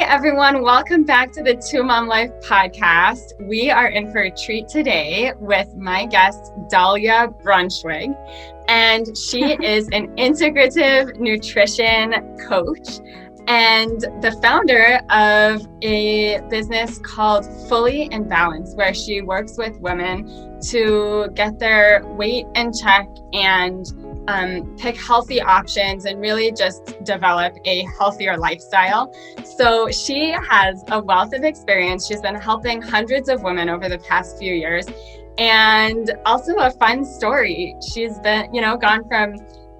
everyone. Welcome back to the Two Mom Life podcast. We are in for a treat today with my guest, Dalia Brunschwig, and she is an integrative nutrition coach and the founder of a business called Fully in Balance, where she works with women to get their weight in check and pick healthy options and really just develop a healthier lifestyle. So she has a wealth of experience. She's been helping hundreds of women over the past few years, and also a fun story. She's been, gone from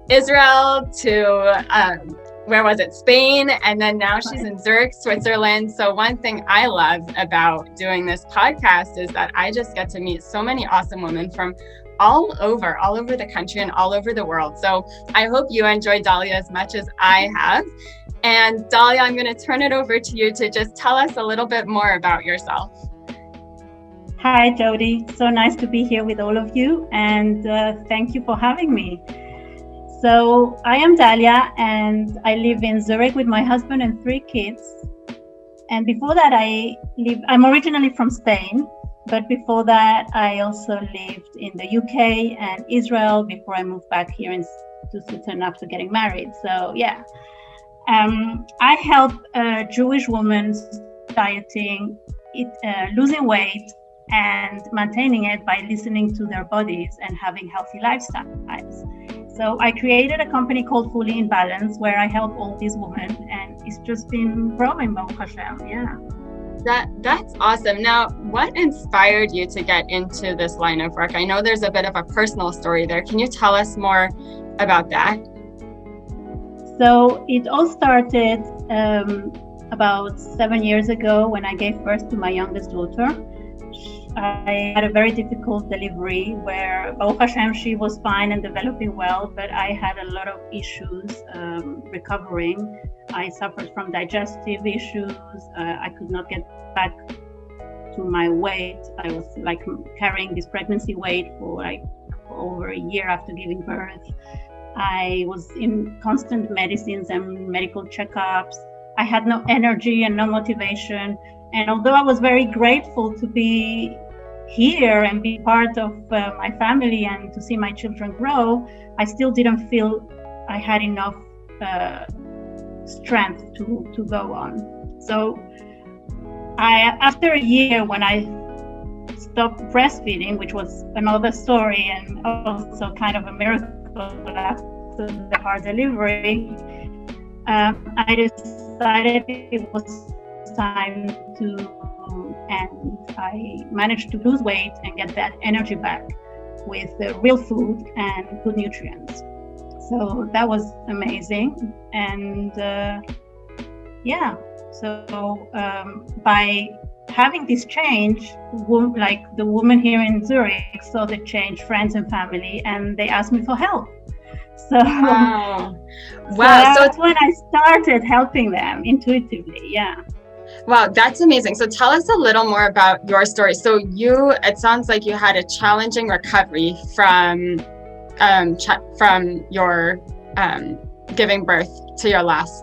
Israel to where was it? Spain. And then now she's in Zurich, Switzerland. So one thing I love about doing this podcast is that I just get to meet so many awesome women from all over the country and all over the world. So I hope you enjoy Dalia as much as I have. And Dalia, I'm going to turn it over to you to just tell us a little bit more about yourself. Hi, Jodi. So nice to be here with all of you. And thank you for having me. So I am Dalia, and I live in Zurich with my husband and 3 kids. And before that, I'm originally from Spain. But before that, I also lived in the UK and Israel before I moved back here to Switzerland after getting married. So yeah, I help Jewish women dieting, losing weight and maintaining it by listening to their bodies and having healthy lifestyles. So I created a company called Fully in Balance where I help all these women, and it's just been growing, Baruch Hashem. Yeah. That's awesome. Now, what inspired you to get into this line of work? I know there's a bit of a personal story there. Can you tell us more about that? So it all started about 7 years ago when I gave birth to my youngest daughter. I had a very difficult delivery where, Baruch Hashem, she was fine and developing well, but I had a lot of issues recovering. I suffered from digestive issues. I could not get back to my weight. I was carrying this pregnancy weight for over a year after giving birth. I was in constant medicines and medical checkups. I had no energy and no motivation. And although I was very grateful to be here and be part of my family and to see my children grow, I still didn't feel I had enough strength to go on. So after a year, when I stopped breastfeeding, which was another story and also kind of a miracle after the hard delivery, I decided it was time and I managed to lose weight and get that energy back with real food and good nutrients. So that was amazing. And by having this change, the women here in Zurich saw the change, friends and family, and they asked me for help. So, wow. So that's when I started helping them intuitively. Yeah. Wow, that's amazing. So tell us a little more about your story. So it sounds like you had a challenging recovery from your giving birth to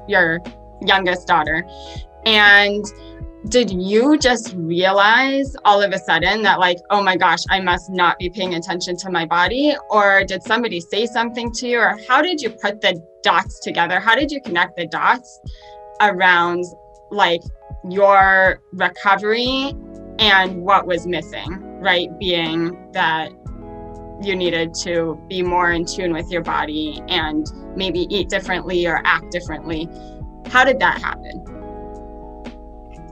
your youngest daughter. And did you just realize all of a sudden that oh my gosh, I must not be paying attention to my body? Or did somebody say something to you? Or how did you put the dots together? How did you connect the dots around your recovery and what was missing, right? Being that you needed to be more in tune with your body and maybe eat differently or act differently. How did that happen?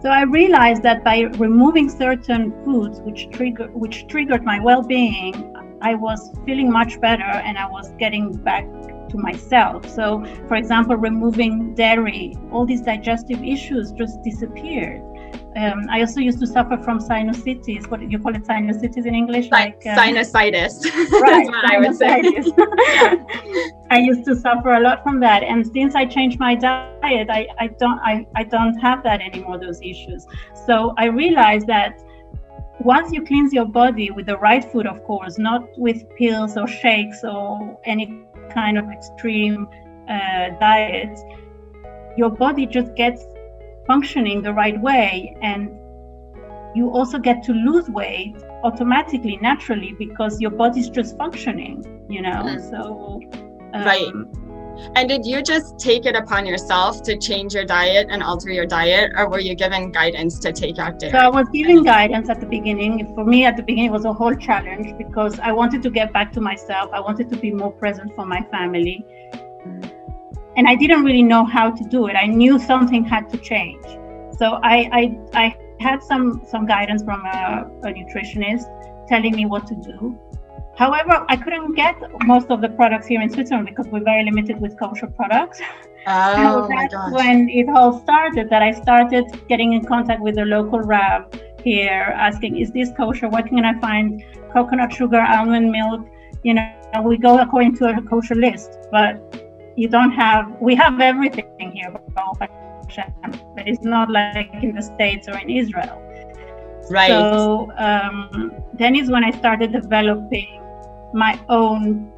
So I realized that by removing certain foods which triggered my well-being, I was feeling much better and I was getting back to myself. So, for example, removing dairy, all these digestive issues just disappeared. I also used to suffer from sinusitis. What do you call it? Sinusitis in English? Sinusitis. Right. I would say. I used to suffer a lot from that, and since I changed my diet, I don't have that anymore. Those issues. So I realized that once you cleanse your body with the right food, of course, not with pills or shakes or any kind of extreme diet, your body just gets functioning the right way, and you also get to lose weight automatically, naturally, because your body's just functioning, so right. And did you just take it upon yourself to change your diet and alter your diet, or were you given guidance to take out dairy? So I was given guidance at the beginning. For me, at the beginning, it was a whole challenge because I wanted to get back to myself. I wanted to be more present for my family. And I didn't really know how to do it. I knew something had to change. So I had some guidance from a nutritionist telling me what to do. However, I couldn't get most of the products here in Switzerland because we're very limited with kosher products. Oh, so that's when it all started, that I started getting in contact with the local rab here, asking, is this kosher? What can I find? Coconut sugar, almond milk, we go according to a kosher list, but we have everything here, but it's not like in the States or in Israel. Right. So then is when I started developing my own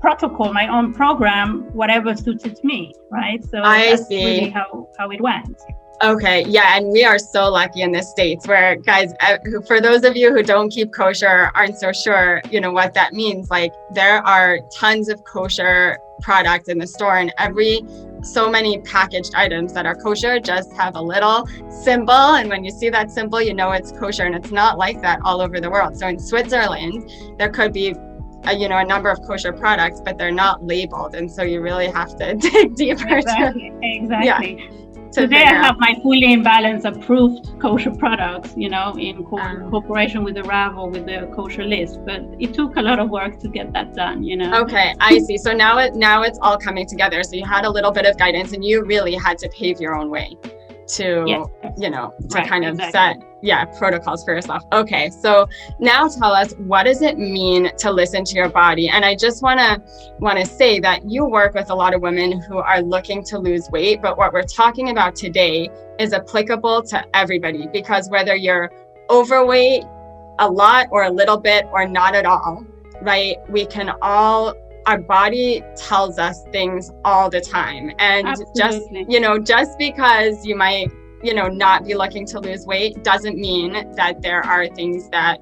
protocol, my own program, whatever suited me, right? So that's really how it went. Okay, yeah, and we are so lucky in the States where, guys, for those of you who don't keep kosher, aren't so sure, what that means, like there are tons of kosher products in the store, and so many packaged items that are kosher just have a little symbol, and when you see that symbol, it's kosher, and it's not like that all over the world. So in Switzerland, there could be a number of kosher products, but they're not labeled, and so you really have to dig deeper. Exactly. Yeah. Today I have my fully in balance approved kosher products, in cooperation with the RAV or with the kosher list. But it took a lot of work to get that done, Okay, I see. So now it's all coming together. So you had a little bit of guidance, and you really had to pave your own way to, kind of set, protocols for yourself. Okay, so now tell us, what does it mean to listen to your body? And I just want to say that you work with a lot of women who are looking to lose weight, but what we're talking about today is applicable to everybody, because whether you're overweight a lot or a little bit or not at all, right? Our body tells us things all the time. And Absolutely. just because you might, not be looking to lose weight doesn't mean that there are things that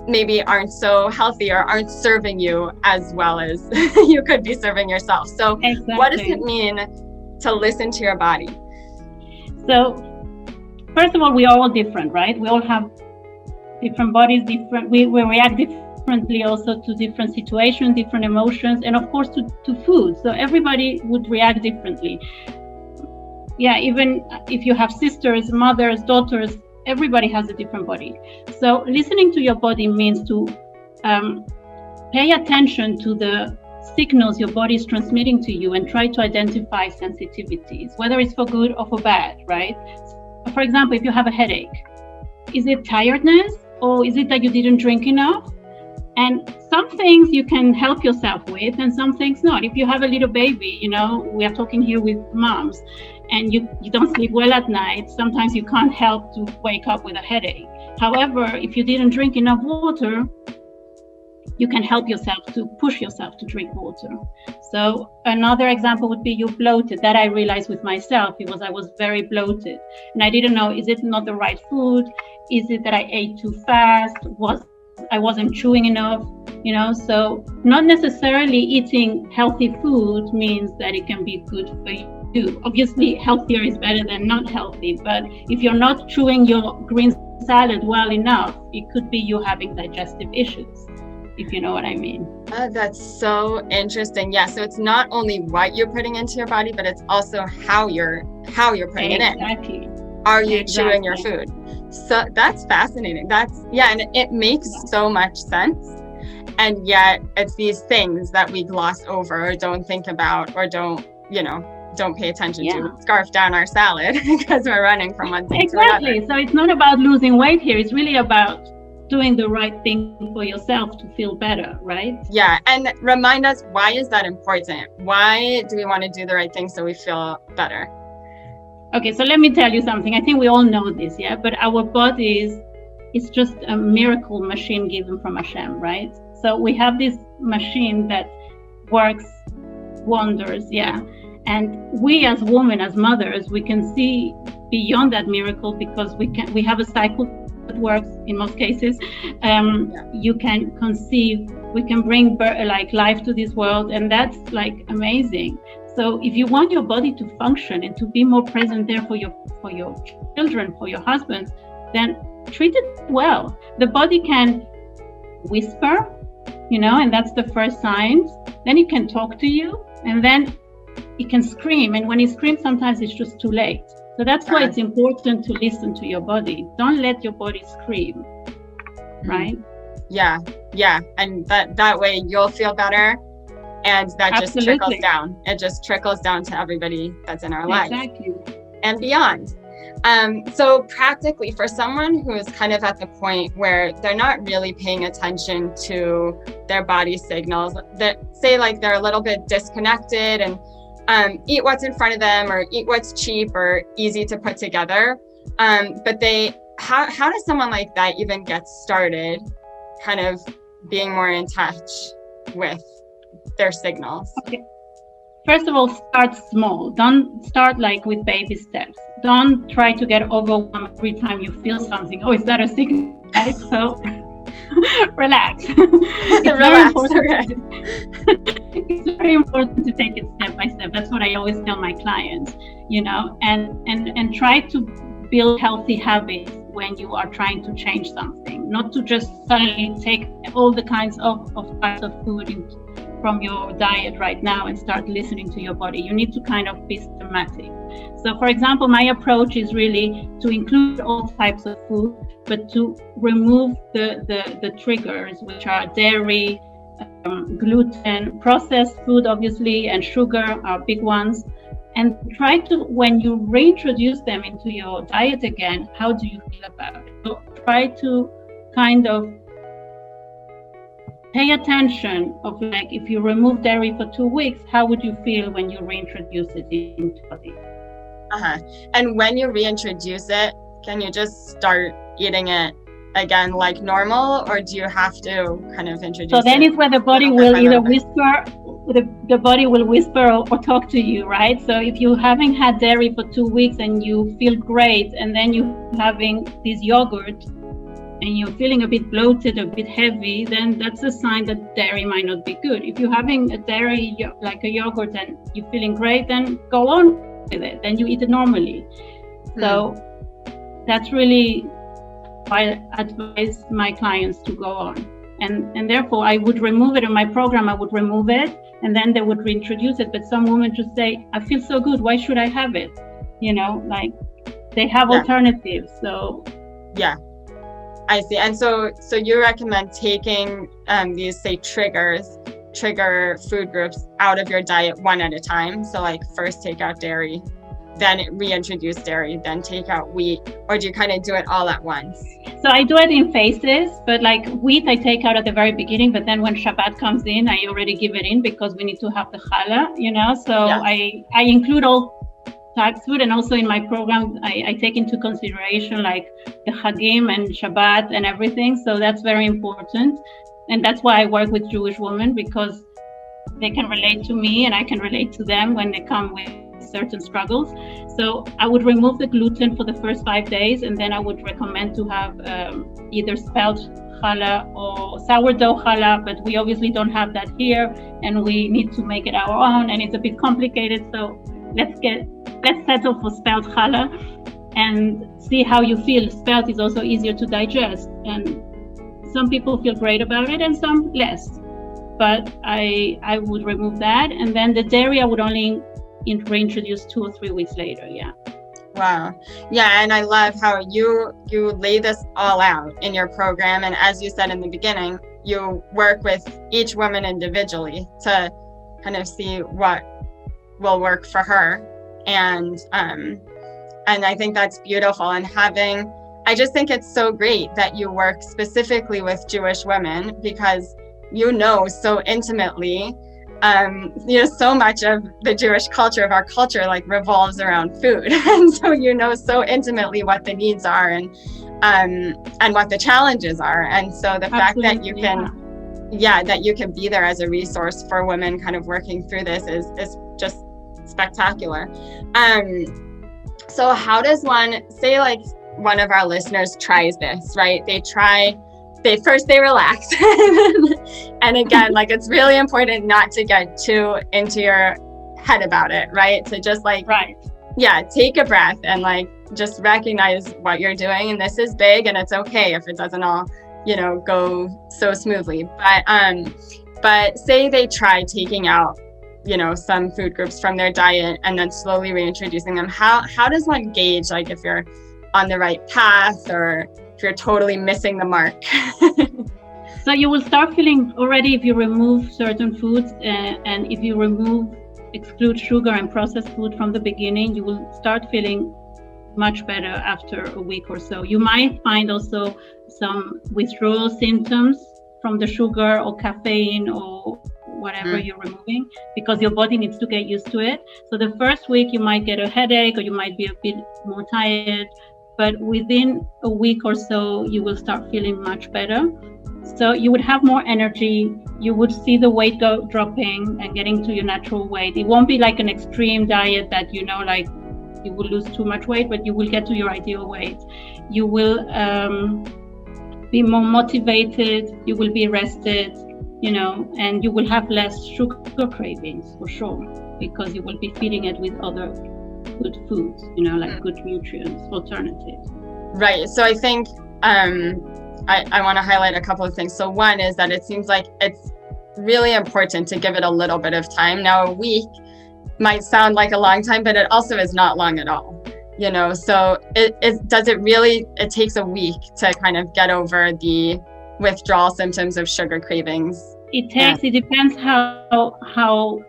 maybe aren't so healthy or aren't serving you as well as you could be serving yourself. So What does it mean to listen to your body? So first of all, we are all different, right? We all have different bodies, we react differently also to different situations, different emotions, and of course to food. So everybody would react differently. Yeah, even if you have sisters, mothers, daughters, everybody has a different body. So listening to your body means to pay attention to the signals your body is transmitting to you and try to identify sensitivities, whether it's for good or for bad, right? For example, if you have a headache, is it tiredness or is it that you didn't drink enough? And some things you can help yourself with and some things not. If you have a little baby, we are talking here with moms, and you don't sleep well at night, sometimes you can't help to wake up with a headache. However, if you didn't drink enough water, you can help yourself to push yourself to drink water. So another example would be you're bloated. That I realized with myself, because I was very bloated. And I didn't know, is it not the right food? Is it that I ate too fast? I wasn't chewing enough? So not necessarily eating healthy food means that it can be good for you. Obviously, healthier is better than not healthy. But if you're not chewing your green salad well enough, it could be you having digestive issues, if you know what I mean. That's so interesting. Yeah, so it's not only what you're putting into your body, but it's also how you're putting it in. Exactly. Are you chewing your food? So that's fascinating. And it makes so much sense. And yet it's these things that we gloss over or don't think about or don't pay attention to, scarf down our salad because we're running from one thing to another. Exactly. So it's not about losing weight here. It's really about doing the right thing for yourself to feel better, right? Yeah. And remind us, why is that important? Why do we want to do the right thing so we feel better? Okay, so let me tell you something. I think we all know this, but our bodies, it's just a miracle machine given from Hashem, right? So we have this machine that works wonders, And we as women, as mothers, we can see beyond that miracle because we have a cycle that works in most cases. You can conceive, we can bring like life to this world, and that's like amazing. So if you want your body to function and to be more present there for your children, for your husband, then treat it well. The body can whisper, and that's the first sign. Then it can talk to you, and then it can scream. And when it screams, sometimes it's just too late. So that's why it's important to listen to your body. Don't let your body scream, right? Yeah. And that way you'll feel better. And that just trickles down. It just trickles down to everybody that's in our lives. Exactly. And beyond. So practically, for someone who is kind of at the point where they're not really paying attention to their body signals, that say like they're a little bit disconnected and eat what's in front of them or eat what's cheap or easy to put together. But how does someone like that even get started kind of being more in touch with their signals? Okay. First of all, start small. Don't start like with baby steps. Don't try to get overwhelmed every time you feel something. Oh, is that a signal? Right? So relax. It's very important to take it step by step. That's what I always tell my clients, and try to build healthy habits when you are trying to change something, not to just suddenly take all the kinds of types of food from your diet right now and start listening to your body. You need to kind of be systematic. So for example, my approach is really to include all types of food, but to remove the triggers, which are dairy, gluten, processed food, obviously, and sugar are big ones. And try to, when you reintroduce them into your diet again, how do you feel about it? So try to kind of pay attention of like, if you remove dairy for 2 weeks, how would you feel when you reintroduce it into your body? And when you reintroduce it, can you just start eating it again like normal, or do you have to kind of introduce it? So then is where the body will either whisper, the body will whisper or talk to you, right? So if you haven't had dairy for 2 weeks and you feel great, and then you're having this yogurt and you're feeling a bit bloated, a bit heavy, then that's a sign that dairy might not be good. If you're having a dairy, like a yogurt, and you're feeling great, then go on with it. Then you eat it normally. So that's really why I advise my clients to go on. And therefore, I would remove it in my program. I would remove it, and then they would reintroduce it. But some women just say, I feel so good. Why should I have it? Like they have alternatives. So yeah. I see. And so you recommend taking these, say, trigger food groups out of your diet one at a time. So like first take out dairy, then reintroduce dairy, then take out wheat, or do you kind of do it all at once? So I do it in phases, but like wheat I take out at the very beginning, but then when Shabbat comes in, I already give it in because we need to have the challah, So yes. I include all types of food, and also in my program I take into consideration like the Chagim and Shabbat and everything. So that's very important, and that's why I work with Jewish women, because they can relate to me and I can relate to them when they come with certain struggles. So I would remove the gluten for the first 5 days, and then I would recommend to have either spelt challah or sourdough challah, but we obviously don't have that here and we need to make it our own, and it's a bit complicated. So let's settle for spelt challah and see how you feel. Spelt is also easier to digest, and some people feel great about it and some less. But I would remove that, and then the dairy I would only reintroduce 2 or 3 weeks later. Yeah. Wow. Yeah, and I love how you lay this all out in your program, and as you said in the beginning, you work with each woman individually to kind of see what will work for her, and I think that's beautiful. And I just think it's so great that you work specifically with Jewish women, because so intimately, so much of the Jewish culture, of our culture, like revolves around food. And so so intimately what the needs are and what the challenges are. And so the fact that you can, that you can be there as a resource for women kind of working through this is just spectacular. So how does one, say like one of our listeners tries this, right? They relax. And again, like it's really important not to get too into your head about it, right? To just like, take a breath and like just recognize what you're doing. And this is big, and it's okay if it doesn't all, go so smoothly. But say they try taking out, some food groups from their diet and then slowly reintroducing them. How does one gauge like if you're on the right path or if you're totally missing the mark? So you will start feeling already, if you remove certain foods and if you exclude sugar and processed food from the beginning, you will start feeling much better after a week or so. You might find also some withdrawal symptoms from the sugar or caffeine or whatever you're removing, because your body needs to get used to it. So the first week you might get a headache or you might be a bit more tired, but within a week or so you will start feeling much better. So you would have more energy, you would see the weight dropping and getting to your natural weight. It won't be like an extreme diet that like you will lose too much weight, but you will get to your ideal weight. You will be more motivated, you will be rested, and you will have less sugar cravings for sure, because you will be feeding it with other good foods, like good nutrients, alternatives. Right. So I think I want to highlight a couple of things. So one is that it seems like it's really important to give it a little bit of time. Now, a week might sound like a long time, but it also is not long at all. So it takes a week to kind of get over the withdrawal symptoms of sugar cravings. It depends how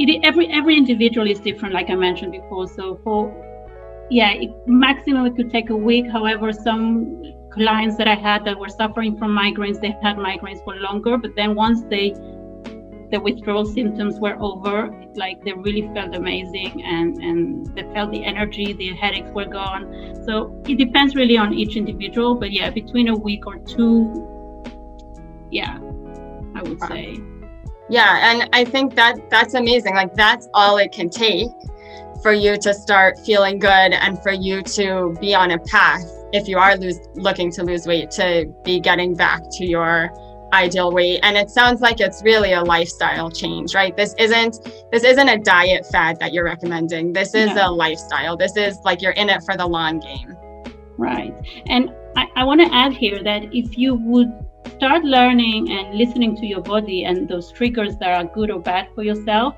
every individual is different, like I mentioned before. So maximum it could take a week. However, some clients that I had that were suffering from migraines, they had migraines for longer, but then once the withdrawal symptoms were over, like they really felt amazing and they felt the energy, the headaches were gone. So it depends really on each individual, but between a week or two, I would say. Yeah, and I think that's amazing. Like that's all it can take for you to start feeling good and for you to be on a path, if you are looking to lose weight, to be getting back to your ideal weight. And it sounds like it's really a lifestyle change, right? This isn't a diet fad that you're recommending. This is a lifestyle. This is like you're in it for the long game. Right. And I want to add here that if you would start learning and listening to your body and those triggers that are good or bad for yourself,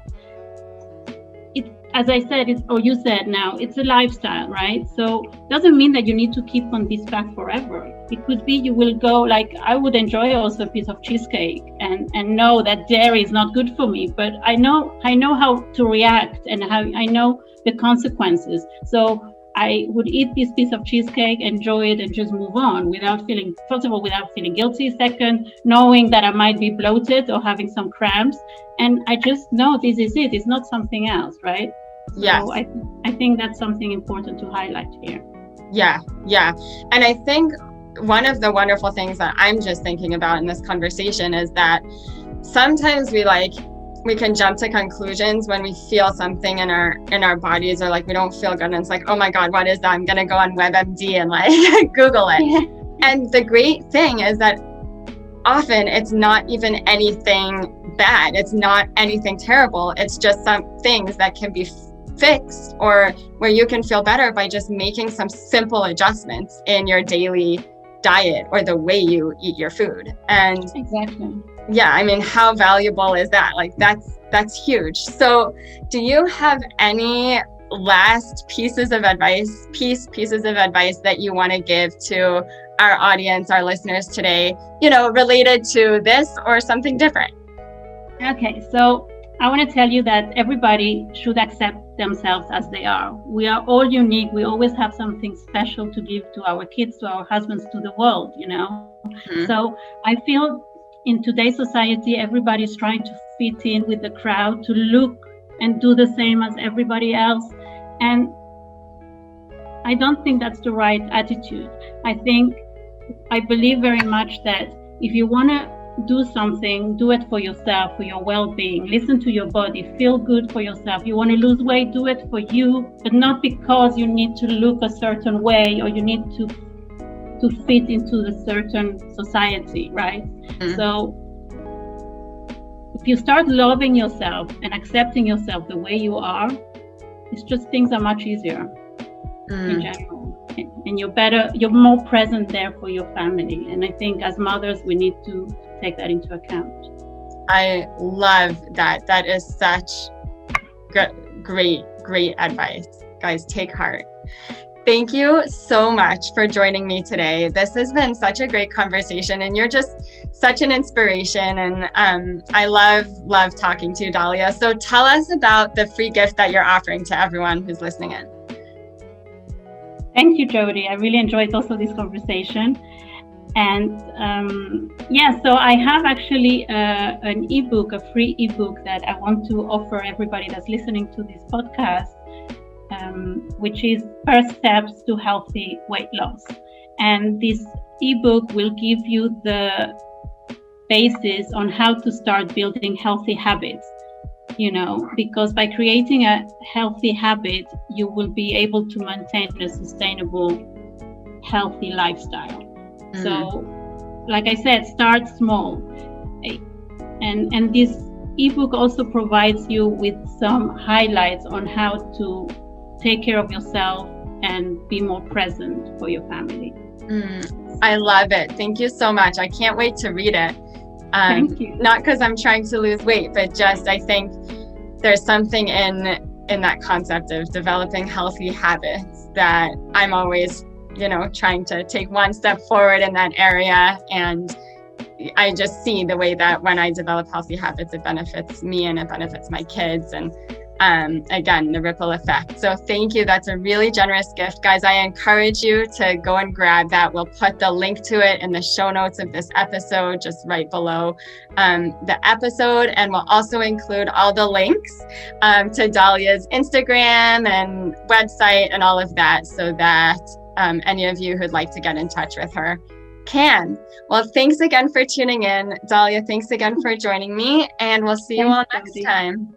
as I said, you said now, it's a lifestyle, right? So it doesn't mean that you need to keep on this path forever. It could be you will go, like I would enjoy also a piece of cheesecake and know that dairy is not good for me, but I know how to react and how I know the consequences. So I would eat this piece of cheesecake, enjoy it, and just move on without feeling guilty. Second, knowing that I might be bloated or having some cramps. And I just know this is it. It's not something else, right? Yes. So I think that's something important to highlight here. Yeah. And I think one of the wonderful things that I'm just thinking about in this conversation is that sometimes we can jump to conclusions when we feel something in our bodies, or like we don't feel good, and it's like, oh my God, what is that? I'm gonna go on WebMD and like Google it. Yeah. And the great thing is that often it's not even anything bad. It's not anything terrible. It's just some things that can be fixed, or where you can feel better by just making some simple adjustments in your daily diet or the way you eat your food. And exactly. Yeah, I mean, how valuable is that? Like that's huge. So do you have any last pieces of advice that you want to give to our audience, our listeners today, related to this or something different? Okay, so I want to tell you that everybody should accept themselves as they are. We are all unique. We always have something special to give to our kids, to our husbands, to the world, Mm-hmm. So I feel in today's society, everybody's trying to fit in with the crowd, to look and do the same as everybody else. And I don't think that's the right attitude. I believe very much that if you want to do something, do it for yourself, for your well-being. Listen to your body, feel good for yourself. You want to lose weight, do it for you, but not because you need to look a certain way or you need to fit into the certain society, right? So if you start loving yourself and accepting yourself the way you are, it's just things are much easier in general. And you're more present there for your family. And I think as mothers, we need to take that into account. I love that. That is such great advice. Guys, take heart. Thank you so much for joining me today. This has been such a great conversation, and you're just such an inspiration. And I love talking to you, Dalia. So tell us about the free gift that you're offering to everyone who's listening in. Thank you, Jodi. I really enjoyed also this conversation. And so I have actually an ebook, a free ebook that I want to offer everybody that's listening to this podcast, which is First Steps to Healthy Weight Loss. And this ebook will give you the basis on how to start building healthy habits. Because by creating a healthy habit, you will be able to maintain a sustainable, healthy lifestyle. So, like I said, start small. And this ebook also provides you with some highlights on how to take care of yourself and be more present for your family. I love it. Thank you so much. I can't wait to read it. Thank you. Not because I'm trying to lose weight, but just I think there's something in that concept of developing healthy habits that I'm always, trying to take one step forward in that area. And I just see the way that when I develop healthy habits, it benefits me and it benefits my kids. And again, the ripple effect. So thank you. That's a really generous gift. Guys, I encourage you to go and grab that. We'll put the link to it in the show notes of this episode, just right below the episode. And we'll also include all the links to Dalia's Instagram and website and all of that, so that any of you who'd like to get in touch with her can. Well, thanks again for tuning in. Dalia, thanks again for joining me, and we'll see you all next time.